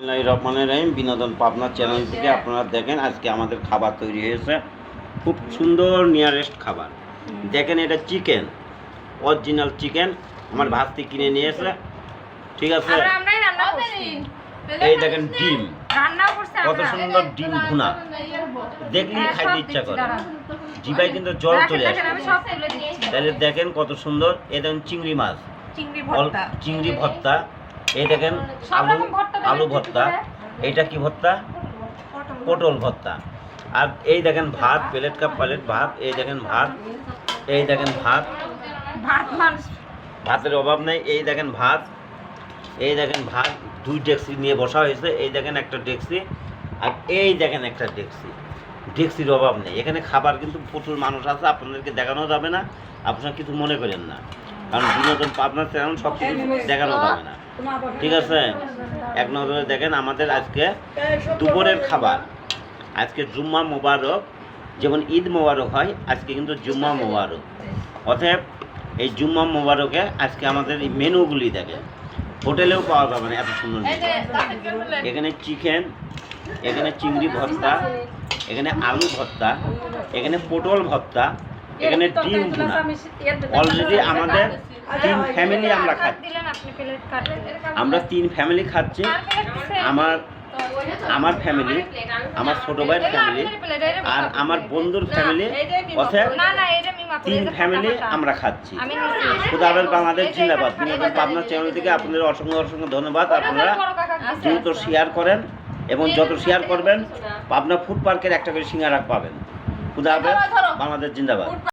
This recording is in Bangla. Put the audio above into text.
বিসমিল্লাহির রহমানির রহিম। বিনোদন পাবনা চ্যানেল থেকে আপনারা দেখেন আজকে আমাদের খাবার তৈরি হয়েছে, খুব সুন্দর নিয়ারেস্ট খাবার। দেখেন এটা চিকেন, অরিজিনাল চিকেন আমার ভাস্তি কিনে নিয়েছে, ঠিক আছে। এই দেখেন ডিম, কত সুন্দর ডিম ভুনা, দেখলেই খাইতে ইচ্ছা করে, জিভায় কিন্তু জল চলে আসে। তাহলে দেখেন কত সুন্দর। এই দেখেন চিংড়ি মাছ, চিংড়ি ভর্তা, এই দেখেন আলু ভর্তা, এইটা কি ভর্তা? পটল ভর্তা। আর এই দেখেন ভাত, প্লেট কাপ প্লেট ভাত, এই দেখেন ভাত, এই দেখেন ভাত, ভাতের অভাব নেই। এই দেখেন ভাত, এই দেখেন ভাত, দুই ডেক্সি নিয়ে বসা হয়েছে। এই দেখেন একটা ডেক্সি, আর এই দেখেন একটা ডেক্সি, ডেক্সির অভাব নেই। এখানে খাবার কিন্তু প্রচুর মানুষ আছে, আপনাদেরকে দেখানো যাবে না, আপনারা কিছু মনে করেন না, কারণ বিনোদন পাবনার চ্যানেল সব কিছু দেখানো যাবে না, ঠিক আছে। এক নজরে দেখেন আমাদের আজকে দুপুরের খাবার। আজকে জুম্মা মোবারক, যেমন ঈদ মোবারক হয়, আজকে কিন্তু জুম্মা মোবারক। অতএব এই জুম্মা মোবারকে আজকে আমাদের এই মেনুগুলি দেখেন, হোটেলেও পাওয়া যাবে না এত সুন্দর। এখানে চিকেন, এখানে চিংড়ি ভর্তা, এখানে আলু ভর্তা, এখানে পটল ভর্তা, এখানে ডিম ভুনা। অলরেডি আমাদের 3 ফ্যামিলি আমরা খাচ্ছি, আমরা 3 ফ্যামিলি খাচ্ছি। আমার ফ্যামিলি, আমার ছোট ভাইয়ের ফ্যামিলি, আর আমার বন্ধুর ফ্যামিলি, অর্থাৎ 3 ফ্যামিলি আমরা খাচ্ছি। খুদা হাফেজ, বাংলাদেশ জিন্দাবাদ। বিনোদন পাবনা চ্যানেল থেকে আপনাদের অসংখ্য অসংখ্য ধন্যবাদ। আপনারা দ্রুত শেয়ার করেন, এবং যত শেয়ার করবেন পাবনা ফুড পার্কের একটা করে সিঙ্গারা পাবেন। খুদা হাফেজ, বাংলাদেশ জিন্দাবাদ।